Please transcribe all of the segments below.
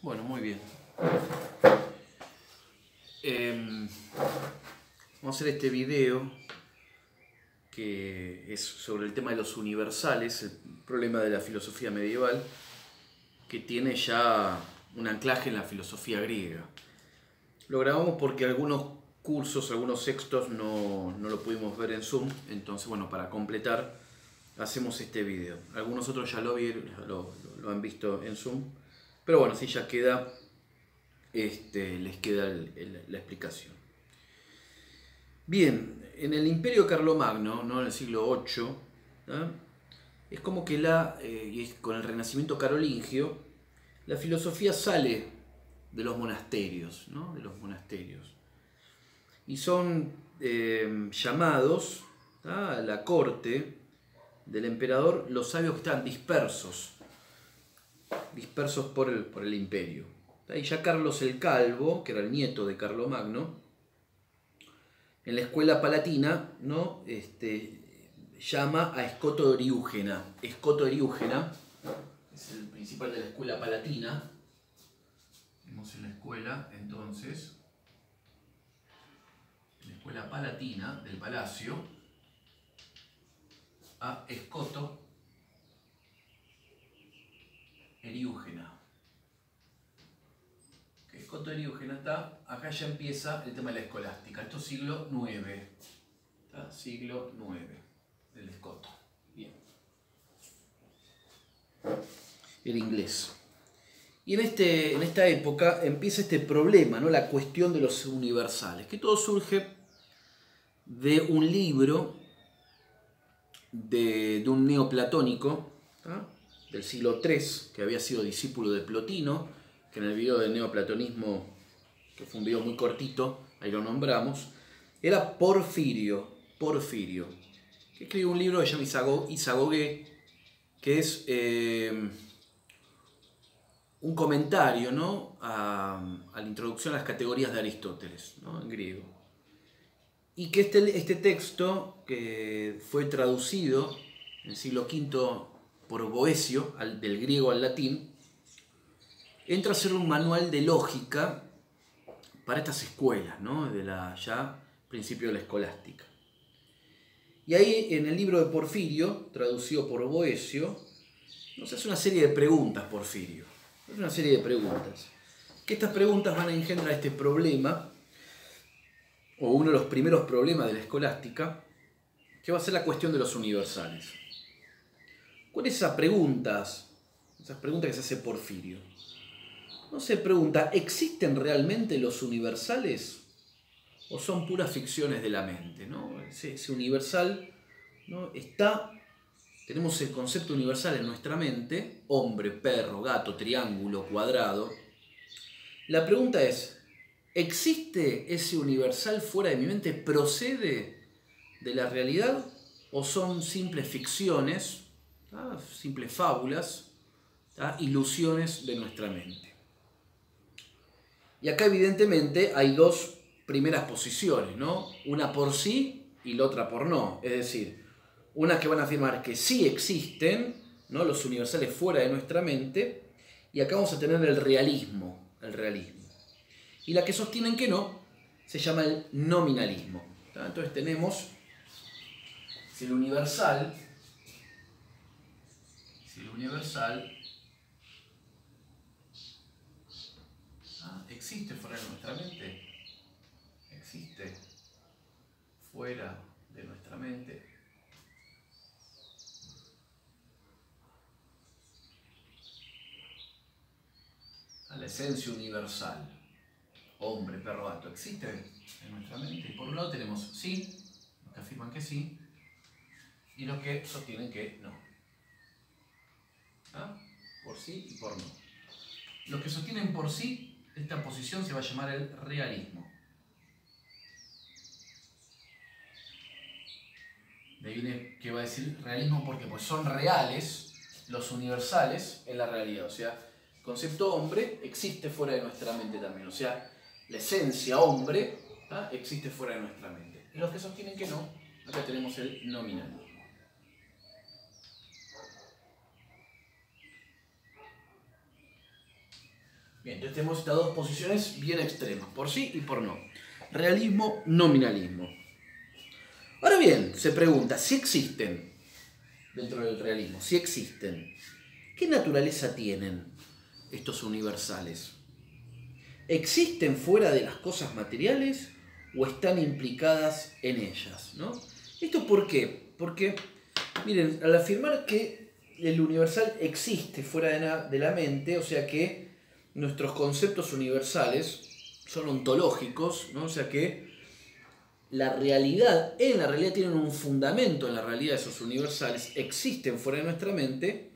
Bueno, muy bien. Vamos a hacer este video que es sobre el tema de los universales, el problema de la filosofía medieval, que tiene ya un anclaje en la filosofía griega. Lo grabamos porque algunos cursos, algunos textos no lo pudimos ver en Zoom, entonces bueno, para completar hacemos este video. Algunos otros ya lo han visto en Zoom, pero bueno, si ya queda, les queda la explicación. Bien, en el Imperio Carlomagno, ¿no? En el siglo VIII, ¿no? Es como que con el Renacimiento carolingio, la filosofía sale de los monasterios, ¿no? De los monasterios. Y son llamados a la corte del emperador los sabios que están dispersos por el imperio. Y ya Carlos el Calvo, que era el nieto de Carlomagno, en la escuela palatina, ¿no? Llama a Escoto Eriúgena. Escoto Eriúgena es el principal de la escuela palatina. Vemos en la escuela, entonces, en la escuela palatina del palacio, a Escoto Eriúgena. Escoto Eriúgena está, acá ya empieza el tema de la escolástica. Esto es siglo IX. ¿Está? Siglo IX del Escoto. Bien. El inglés. Y en esta época empieza este problema, ¿no? La cuestión de los universales, que todo surge de un libro de un neoplatónico, ¿tá? Del siglo III, que había sido discípulo de Plotino, que en el video del neoplatonismo, que fue un video muy cortito, ahí lo nombramos, era Porfirio, que escribió un libro que se llama Isagoge, que es un comentario, ¿no? a la introducción a las categorías de Aristóteles, ¿no? En griego. Y que este texto, que fue traducido en el siglo V por Boecio, del griego al latín, entra a ser un manual de lógica para estas escuelas, ¿no? De ya principio de la escolástica. Y ahí, en el libro de Porfirio, traducido por Boecio, nos hace una serie de preguntas, Porfirio. Es una serie de preguntas. Que estas preguntas van a engendrar este problema, o uno de los primeros problemas de la escolástica, que va a ser la cuestión de los universales. ¿Cuáles son esas preguntas que se hace Porfirio? No se pregunta, ¿existen realmente los universales o son puras ficciones de la mente, ¿no? Ese universal, ¿no? Tenemos el concepto universal en nuestra mente, hombre, perro, gato, triángulo, cuadrado. La pregunta es, ¿existe ese universal fuera de mi mente? ¿Procede de la realidad o son simples ficciones, simples fábulas, ilusiones de nuestra mente? Y acá evidentemente hay dos primeras posiciones, ¿no? Una por sí y la otra por no. Es decir, unas que van a afirmar que sí existen, ¿no? Los universales fuera de nuestra mente, y acá vamos a tener el realismo. Y la que sostienen que no, se llama el nominalismo. Entonces tenemos, si el universal existe fuera de nuestra mente, a la esencia universal, hombre, perro, gato, existe en nuestra mente. Y por un lado tenemos sí, los que afirman que sí, y los que sostienen que no. Por sí y por no. Los que sostienen por sí, esta posición se va a llamar el realismo. De ahí viene que va a decir realismo porque pues son reales los universales en la realidad. O sea, el concepto hombre existe fuera de nuestra mente también. O sea, la esencia hombre existe fuera de nuestra mente. Y los que sostienen que no, acá tenemos el nominalismo. Bien, entonces tenemos estas dos posiciones bien extremas, por sí y por no. Realismo, nominalismo. Ahora bien, se pregunta, si existen, dentro del realismo, si existen, ¿qué naturaleza tienen estos universales? ¿Existen fuera de las cosas materiales o están implicadas en ellas? ¿No? ¿Esto por qué? Porque, miren, al afirmar que el universal existe fuera de la mente, o sea que nuestros conceptos universales son ontológicos, ¿no? O sea que en la realidad tienen un fundamento en la realidad de esos universales, existen fuera de nuestra mente.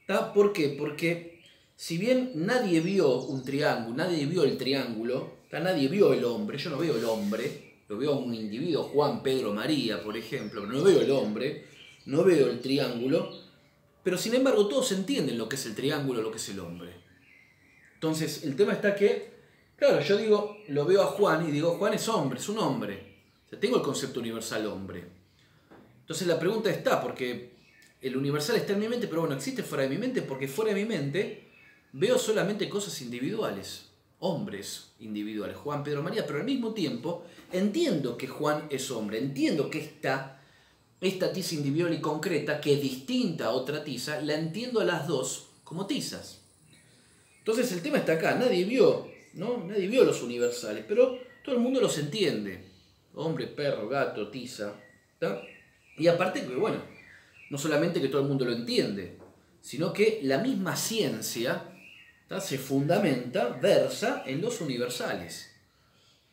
¿Tá? ¿Por qué? Porque si bien nadie vio un triángulo, nadie vio el triángulo, ¿tá? Nadie vio el hombre, yo no veo el hombre, lo veo a un individuo, Juan, Pedro, María, por ejemplo, pero no veo el hombre, no veo el triángulo, pero sin embargo todos entienden lo que es el triángulo, lo que es el hombre. Entonces el tema está que, claro, yo digo, lo veo a Juan y digo, Juan es hombre, es un hombre. O sea, tengo el concepto universal hombre. Entonces la pregunta está, porque el universal está en mi mente, pero bueno, existe fuera de mi mente, porque fuera de mi mente veo solamente cosas individuales, hombres individuales, Juan, Pedro, María, pero al mismo tiempo entiendo que Juan es hombre, entiendo que esta tiza individual y concreta, que es distinta a otra tiza, la entiendo a las dos como tizas. Entonces el tema está acá, nadie vio, ¿no? Nadie vio los universales, pero todo el mundo los entiende. Hombre, perro, gato, tiza, ¿tá? Y aparte que, bueno, no solamente que todo el mundo lo entiende, sino que la misma ciencia, ¿tá? Se fundamenta, versa en los universales,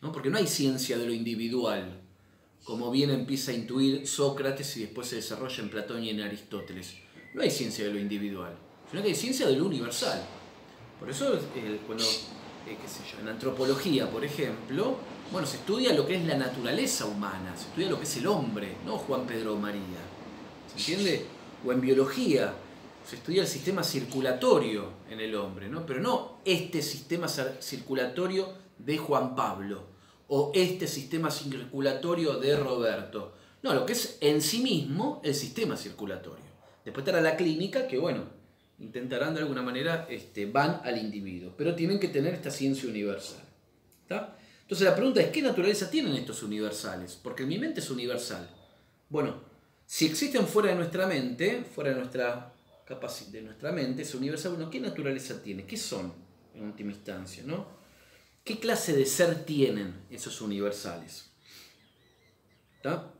¿no? Porque no hay ciencia de lo individual, como bien empieza a intuir Sócrates y después se desarrolla en Platón y en Aristóteles. No hay ciencia de lo individual, sino que hay ciencia de lo universal. Por eso, cuando, qué sé yo, en antropología, por ejemplo, bueno, se estudia lo que es la naturaleza humana, se estudia lo que es el hombre, no Juan, Pedro o María. ¿Se entiende? O en biología, se estudia el sistema circulatorio en el hombre, ¿no? Pero no este sistema circulatorio de Juan Pablo o este sistema circulatorio de Roberto. No, lo que es en sí mismo el sistema circulatorio. Después estará la clínica, que bueno, intentarán de alguna manera, van al individuo, pero tienen que tener esta ciencia universal. ¿Tá? Entonces la pregunta es, ¿qué naturaleza tienen estos universales? Porque mi mente es universal. Bueno, si existen fuera de nuestra mente, fuera de nuestra mente, es universal, bueno, ¿qué naturaleza tiene? ¿Qué son, en última instancia, ¿no? ¿Qué clase de ser tienen esos universales? ¿Tá?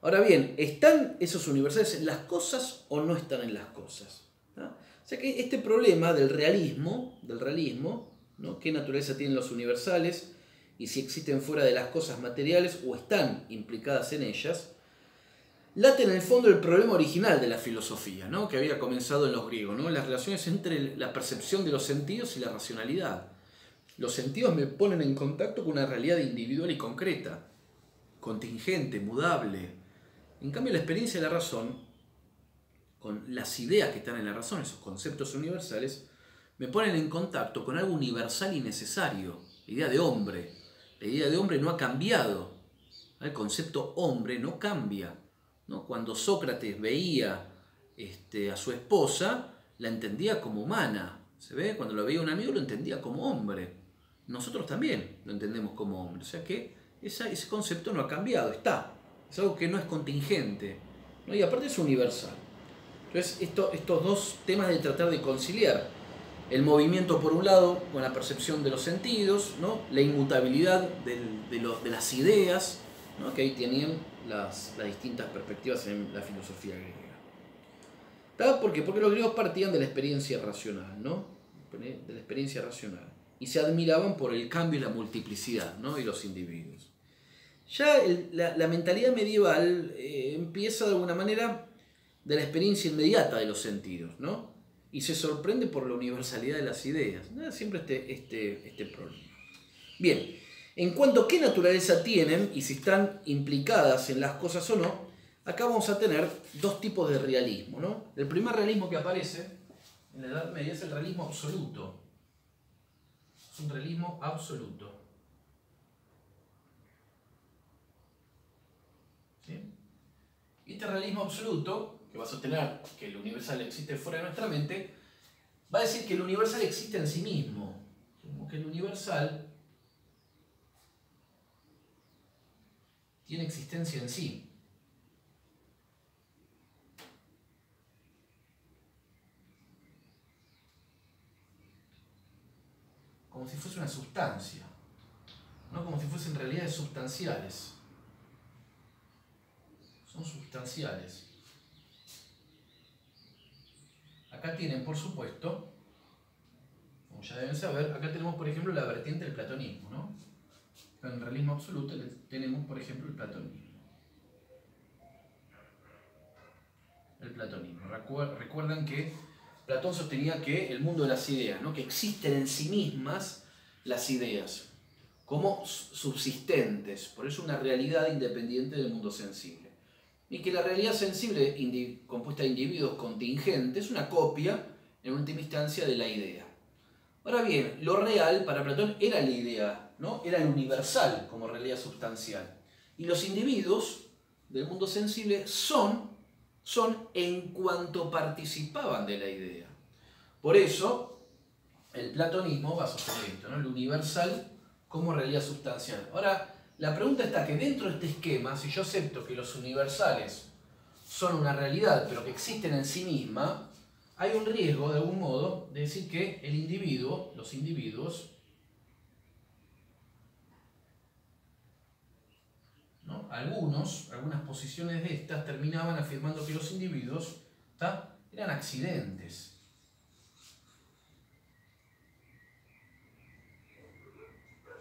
Ahora bien, ¿están esos universales en las cosas o no están en las cosas? ¿Tá? O sea que este problema del realismo, ¿no? ¿Qué naturaleza tienen los universales? Y si existen fuera de las cosas materiales o están implicadas en ellas, late en el fondo el problema original de la filosofía, ¿no? Que había comenzado en los griegos, ¿no? Las relaciones entre la percepción de los sentidos y la racionalidad. Los sentidos me ponen en contacto con una realidad individual y concreta, contingente, mudable. En cambio, la experiencia de la razón, con las ideas que están en la razón, esos conceptos universales, me ponen en contacto con algo universal y necesario, la idea de hombre. La idea de hombre no ha cambiado, el concepto hombre no cambia, ¿no? Cuando Sócrates veía a su esposa, la entendía como humana, ¿se ve? Cuando lo veía un amigo lo entendía como hombre. Nosotros también lo entendemos como hombre, o sea que ese concepto no ha cambiado, está. Es algo que no es contingente, ¿no? Y aparte es universal. Entonces estos dos temas de tratar de conciliar el movimiento por un lado con la percepción de los sentidos, ¿no? La inmutabilidad de las ideas, ¿no? Que ahí tenían las distintas perspectivas en la filosofía griega. ¿Tá? ¿Por qué? Porque los griegos partían de la experiencia racional, ¿no? De la experiencia racional. Y se admiraban por el cambio y la multiplicidad, ¿no? Y los individuos. Ya la mentalidad medieval empieza de alguna manera de la experiencia inmediata de los sentidos, ¿no? Y se sorprende por la universalidad de las ideas. Siempre este problema. Bien, en cuanto a qué naturaleza tienen y si están implicadas en las cosas o no, acá vamos a tener dos tipos de realismo, ¿no? El primer realismo que aparece en la Edad Media es el realismo absoluto. Es un realismo absoluto. ¿Sí? Y este realismo absoluto, que va a sostener que el universal existe fuera de nuestra mente, va a decir que el universal existe en sí mismo. que el universal tiene existencia en sí. Como si fuese una sustancia, no como si fuesen realidades sustanciales. Son sustanciales. Acá tienen, por supuesto, como ya deben saber, acá tenemos, por ejemplo, la vertiente del platonismo, ¿no? En el realismo absoluto tenemos, por ejemplo, el platonismo. El platonismo. Recuerdan que Platón sostenía que el mundo de las ideas, ¿no? Que existen en sí mismas las ideas, como subsistentes, por eso una realidad independiente del mundo sensible. Y que la realidad sensible, compuesta de individuos contingentes, es una copia, en última instancia, de la idea. Ahora bien, lo real para Platón era la idea, ¿no? Era el universal como realidad sustancial. Y los individuos del mundo sensible son en cuanto participaban de la idea. Por eso, el platonismo va a sostener esto, ¿no? El universal como realidad sustancial. Ahora, la pregunta está que dentro de este esquema, si yo acepto que los universales son una realidad, pero que existen en sí misma, hay un riesgo, de algún modo, de decir que el individuo, los individuos, ¿no? Algunas posiciones de estas terminaban afirmando que los individuos, ¿tá?, eran accidentes.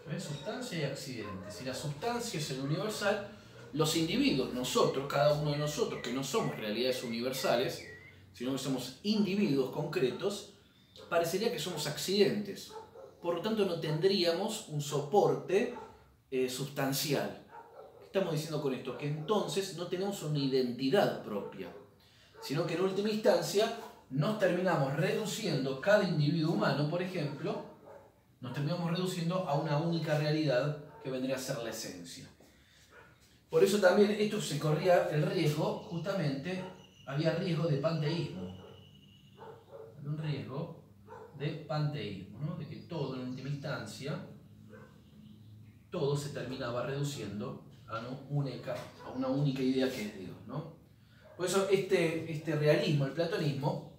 ¿Ves? Sustancia y accidente. Si la sustancia es el universal, los individuos, nosotros, cada uno de nosotros, que no somos realidades universales, sino que somos individuos concretos, parecería que somos accidentes. Por lo tanto, no tendríamos un soporte sustancial. ¿Qué estamos diciendo con esto? Que entonces no tenemos una identidad propia, sino que en última instancia nos terminamos reduciendo, cada individuo humano, por ejemplo, nos terminamos reduciendo a una única realidad que vendría a ser la esencia. Por eso también esto se corría el riesgo, justamente, había riesgo de panteísmo. Había un riesgo de panteísmo, ¿no? De que todo, en última instancia, todo se terminaba reduciendo a una única idea que es Dios, ¿no? Por eso este realismo, el platonismo,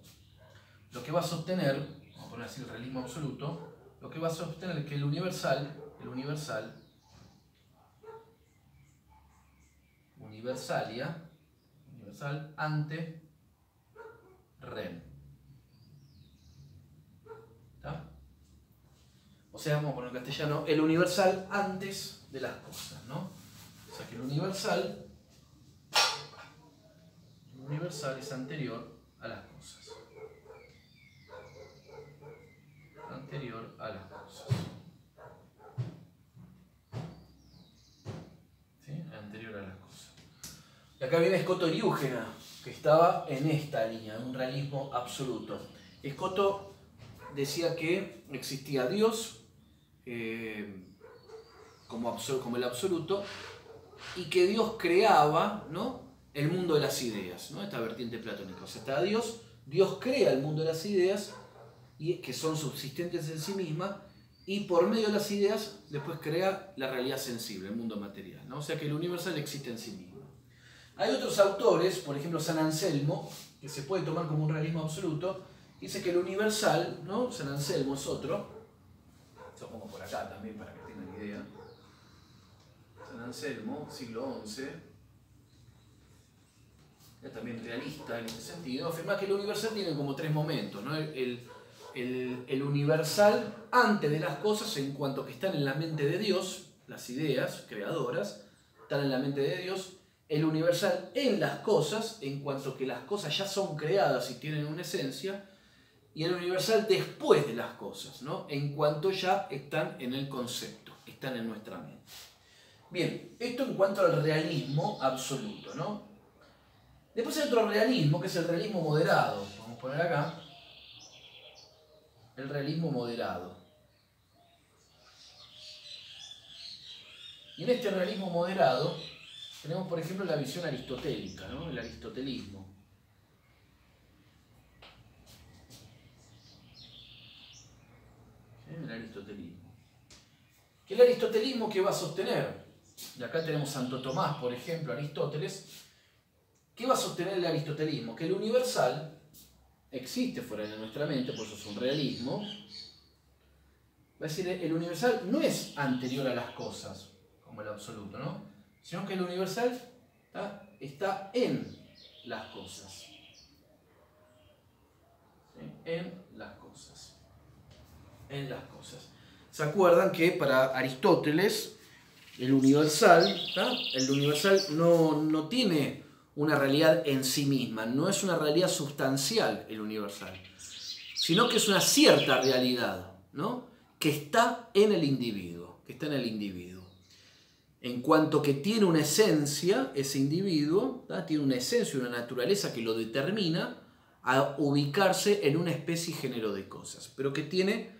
lo que va a sostener, vamos a poner así el realismo absoluto, lo que va a sostener es que el universal ante rem. ¿Está? O sea, vamos a poner en castellano, el universal antes de las cosas, ¿no? O sea que el universal es anterior a las cosas. Anterior a las cosas. ¿Sí? Anterior a las cosas. Y acá viene Escoto Eriúgena, que estaba en esta línea, en un realismo absoluto. Escoto decía que existía Dios como el absoluto, y que Dios creaba, ¿no?, el mundo de las ideas, ¿no?, esta vertiente platónica. O sea, está Dios crea el mundo de las ideas, y que son subsistentes en sí mismas, y por medio de las ideas después crea la realidad sensible, el mundo material, ¿no? O sea que el universal existe en sí mismo. Hay otros autores, por ejemplo San Anselmo, que se puede tomar como un realismo absoluto, dice que el universal, ¿no?, San Anselmo es otro, lo pongo por acá también para que tengan idea. San Anselmo, siglo XI, es también realista en este sentido, afirma que el universal tiene como tres momentos, ¿no? El universal antes de las cosas, en cuanto que están en la mente de Dios, las ideas creadoras están en la mente de Dios. El universal en las cosas, en cuanto que las cosas ya son creadas y tienen una esencia. Y el universal después de las cosas, ¿no?, en cuanto ya están en el concepto, están en nuestra mente. Bien, esto en cuanto al realismo absoluto, ¿no? Después hay otro realismo, que es el realismo moderado. Vamos a poner acá el realismo moderado. Y en este realismo moderado tenemos, por ejemplo, la visión aristotélica, ¿no?, el aristotelismo. ¿Sí? El aristotelismo. ¿Qué es el aristotelismo que va a sostener? Y acá tenemos Santo Tomás, por ejemplo, Aristóteles. ¿Qué va a sostener el aristotelismo? Que el universal existe fuera de nuestra mente, por eso es un realismo. Va a decir, el universal no es anterior a las cosas, como el absoluto, ¿no? Sino que el universal está en las cosas. ¿Sí? En las cosas. En las cosas. ¿Se acuerdan que para Aristóteles el universal no tiene una realidad en sí misma, no es una realidad sustancial el universal, sino que es una cierta realidad, ¿no? Que está en el individuo, En cuanto que tiene una esencia, ese individuo, tiene una esencia, una naturaleza que lo determina a ubicarse en una especie y género de cosas, pero que tiene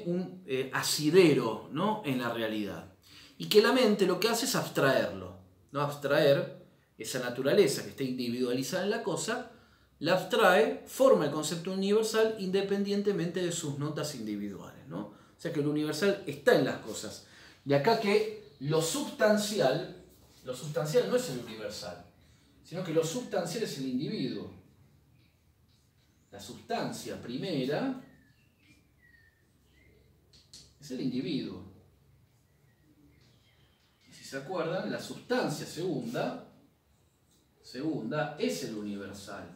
un asidero, ¿no? En la realidad. Y que la mente lo que hace es abstraerlo, ¿no? Abstraer esa naturaleza que está individualizada en la cosa, la abstrae, forma el concepto universal independientemente de sus notas individuales, ¿no? O sea que el universal está en las cosas. De acá que lo substancial no es el universal, sino que lo substancial es el individuo. La sustancia primera es el individuo. Y si se acuerdan, la sustancia segunda es el universal.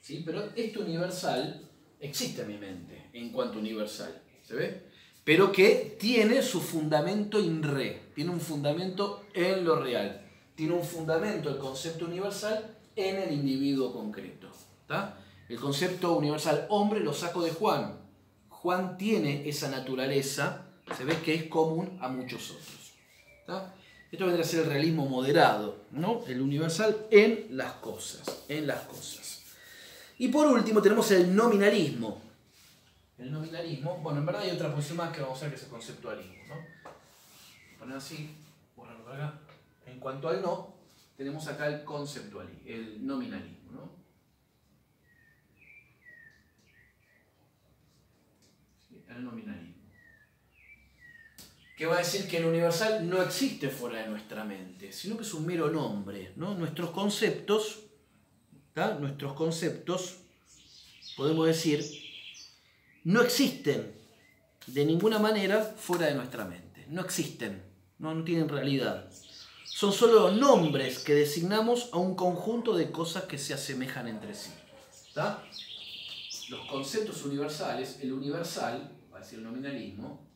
¿Sí? Pero este universal existe en mi mente, en cuanto universal. ¿Se ve? Pero que tiene su fundamento in re, tiene un fundamento en lo real, tiene un fundamento, el concepto universal, en el individuo concreto. ¿Tá? El concepto universal hombre lo saco de Juan. Juan tiene esa naturaleza, se ve que es común a muchos otros. ¿Tá? Esto vendría a ser el realismo moderado, ¿no? El universal en las cosas, Y por último tenemos el nominalismo. El nominalismo, bueno, en verdad hay otra posición más que vamos a ver que es el conceptualismo, ¿no? Poner así, borrarlo para acá. En cuanto al no, tenemos acá el conceptualismo, el nominalismo, ¿no? Sí, el nominalismo. Que va a decir que el universal no existe fuera de nuestra mente, sino que es un mero nombre, ¿no? Nuestros conceptos, podemos decir, no existen de ninguna manera fuera de nuestra mente. No existen, no tienen realidad. Son solo nombres que designamos a un conjunto de cosas que se asemejan entre sí. ¿Tá? Los conceptos universales, el universal, va a decir el nominalismo,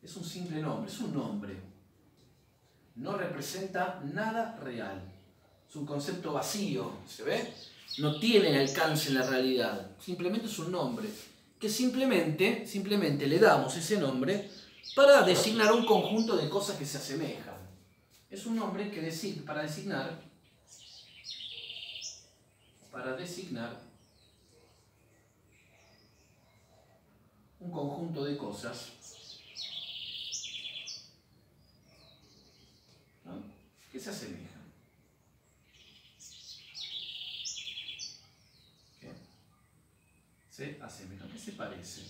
es un simple nombre, es un nombre. No representa nada real. Es un concepto vacío, ¿se ve? No tiene alcance en la realidad. Simplemente es un nombre. Que simplemente le damos ese nombre para designar un conjunto de cosas que se asemejan. Es un nombre que para designar un conjunto de cosas, ¿no? Que se asemejan. ¿Qué? Se asemejan, ¿qué se parecen?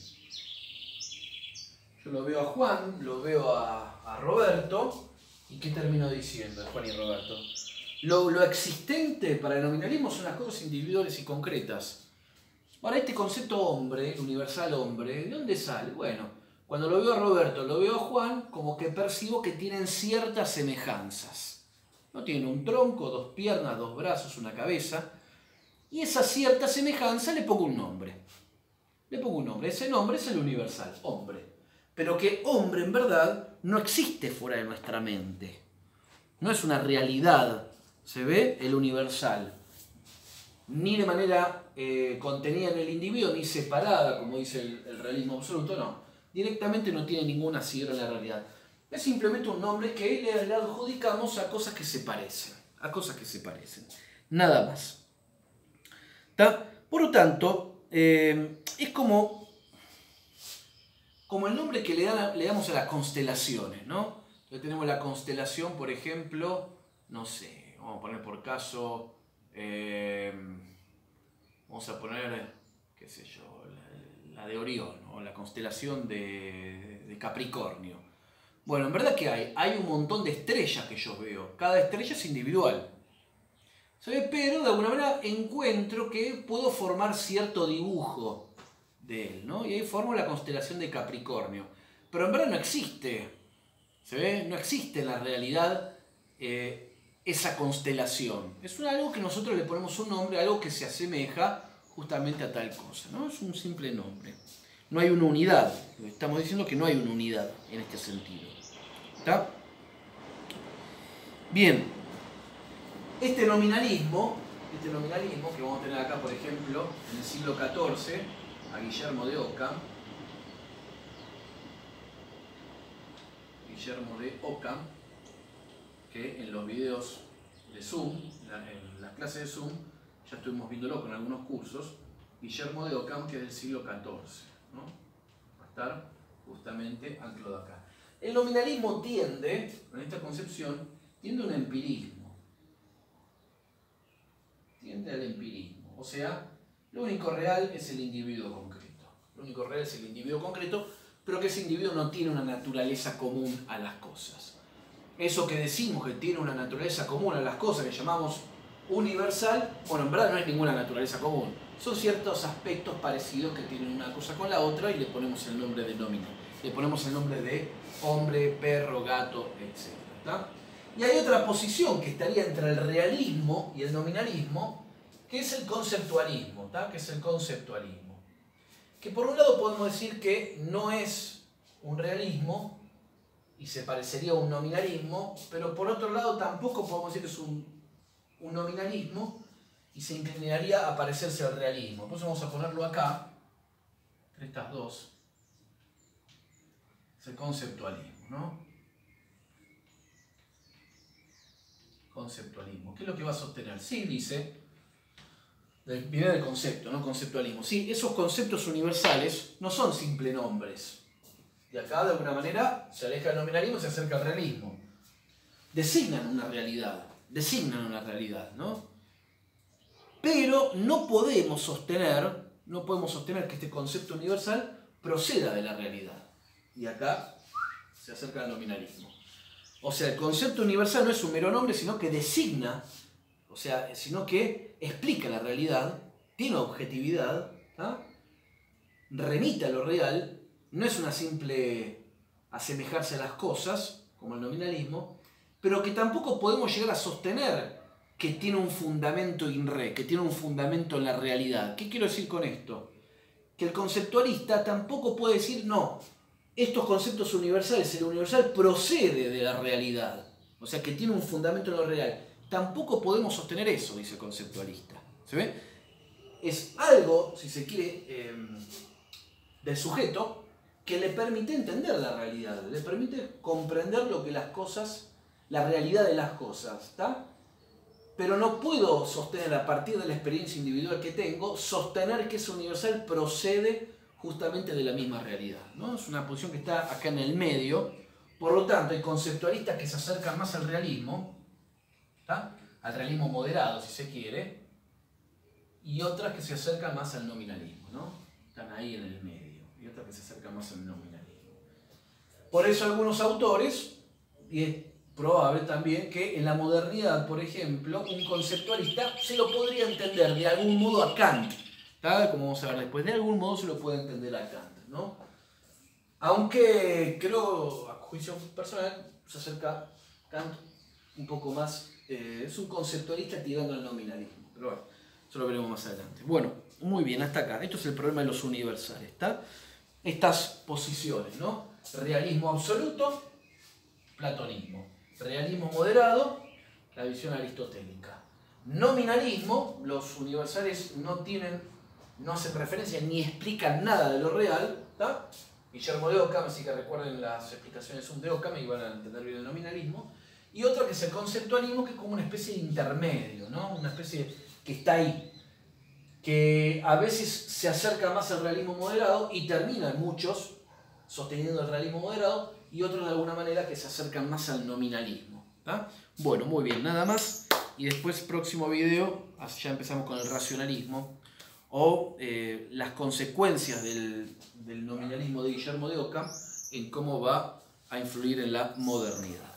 Yo lo veo a Juan, lo veo a Roberto, ¿y qué termino diciendo de Juan y Roberto? Lo existente para el nominalismo son las cosas individuales y concretas. Ahora, este concepto hombre, universal hombre, ¿de dónde sale? Bueno, cuando lo veo a Roberto, lo veo a Juan, como que percibo que tienen ciertas semejanzas. No tienen un tronco, dos piernas, dos brazos, una cabeza. Y esa cierta semejanza le pongo un nombre. Ese nombre es el universal, hombre. Pero que hombre en verdad no existe fuera de nuestra mente. No es una realidad, ¿se ve? El universal. Ni de manera contenida en el individuo, ni separada, como dice el realismo absoluto, no. Directamente no tiene ningún asidero en la realidad. Es simplemente un nombre que le adjudicamos a cosas que se parecen. Nada más. ¿Tá? Por lo tanto, es como el nombre que le damos a las constelaciones, ¿no? Entonces tenemos la constelación, por ejemplo, no sé, vamos a poner por caso, vamos a poner, qué sé yo, la de Orión, o la constelación de Capricornio. Bueno, en verdad que hay un montón de estrellas que yo veo, cada estrella es individual. ¿Sabe? Pero de alguna manera encuentro que puedo formar cierto dibujo de él, ¿no? Y ahí formo la constelación de Capricornio. Pero en verdad no existe, ¿se ve? No existe en la realidad esa constelación. Es algo que nosotros le ponemos un nombre, algo que se asemeja justamente a tal cosa, ¿no? Es un simple nombre. No hay una unidad. Estamos diciendo que no hay una unidad en este sentido. ¿Está? Bien. Este nominalismo que vamos a tener acá, por ejemplo, en el siglo XIV, a Guillermo de Ockham. Que en los videos de Zoom, en las clases de Zoom, ya estuvimos viéndolo con algunos cursos. Guillermo de Ockham, que es del siglo XIV, ¿no? Va a estar justamente anclado acá. El nominalismo tiende, en esta concepción, tiende a un empirismo. Tiende al empirismo. O sea, lo único real es el individuo concreto. Lo único real es el individuo concreto, pero que ese individuo no tiene una naturaleza común a las cosas. Eso que decimos que tiene una naturaleza común a las cosas, que llamamos universal, bueno, en verdad no es ninguna naturaleza común. Son ciertos aspectos parecidos que tienen una cosa con la otra y le ponemos el nombre de nómina. Le ponemos el nombre de hombre, perro, gato, etc. ¿Tá? Y hay otra posición que estaría entre el realismo y el nominalismo, que es el conceptualismo, ¿tá? Que es el conceptualismo. Que por un lado podemos decir que no es un realismo y se parecería a un nominalismo, pero por otro lado tampoco podemos decir que es un nominalismo y se inclinaría a parecerse al realismo. Entonces vamos a ponerlo acá, entre estas dos. Es el conceptualismo, ¿no? Conceptualismo. ¿Qué es lo que va a sostener? Sí, dice, viene del concepto, ¿no? Conceptualismo. Sí, esos conceptos universales no son simples nombres. Y acá, de alguna manera, se aleja del nominalismo y se acerca al realismo. Designan una realidad, ¿no? Pero no podemos sostener que este concepto universal proceda de la realidad. Y acá se acerca al nominalismo. O sea, el concepto universal no es un mero nombre, sino que designa, sino que explica la realidad, tiene objetividad, ¿tá? Remite a lo real, no es una simple asemejarse a las cosas, como el nominalismo, pero que tampoco podemos llegar a sostener que tiene un fundamento in re, que tiene un fundamento en la realidad. ¿Qué quiero decir con esto? Que el conceptualista tampoco puede decir, no, estos conceptos universales, el universal procede de la realidad, o sea, que tiene un fundamento en lo real. Tampoco podemos sostener eso, dice el conceptualista. ¿Se ve? Es algo, si se quiere, del sujeto que le permite entender la realidad, le permite comprender lo que las cosas, la realidad de las cosas, ¿está? Pero no puedo sostener a partir de la experiencia individual que tengo, sostener que ese universal procede justamente de la misma realidad, ¿no? Es una posición que está acá en el medio. Por lo tanto, hay conceptualistas que se acercan más al realismo, ¿tá? Al realismo moderado, si se quiere, y otras que se acercan más al nominalismo, ¿no? Están ahí en el medio, y otras que se acercan más al nominalismo. Por eso algunos autores, y es probable también que en la modernidad, por ejemplo, un conceptualista se lo podría entender de algún modo a Kant, ¿tá? Como vamos a ver después, de algún modo se lo puede entender a Kant, ¿no? Aunque creo, a juicio personal, se acerca Kant un poco más, es un conceptualista tirando al nominalismo, pero bueno, eso lo veremos más adelante. Bueno, muy bien, hasta acá. Esto es el problema de los universales, ¿está? Estas posiciones, ¿no? Realismo absoluto, platonismo. Realismo moderado, la visión aristotélica. Nominalismo, los universales no hacen referencia ni explican nada de lo real, ¿tá? Guillermo de Ockham, así que recuerden las explicaciones de Ockham y van a entender bien el nominalismo. Y otra que es el conceptualismo, que es como una especie de intermedio, ¿no? Una especie que está ahí, que a veces se acerca más al realismo moderado y terminan muchos sosteniendo el realismo moderado, y otros de alguna manera que se acercan más al nominalismo, ¿tá? Bueno, muy bien, nada más. Y después, próximo video, ya empezamos con el racionalismo o las consecuencias del nominalismo de Guillermo de Ockham en cómo va a influir en la modernidad.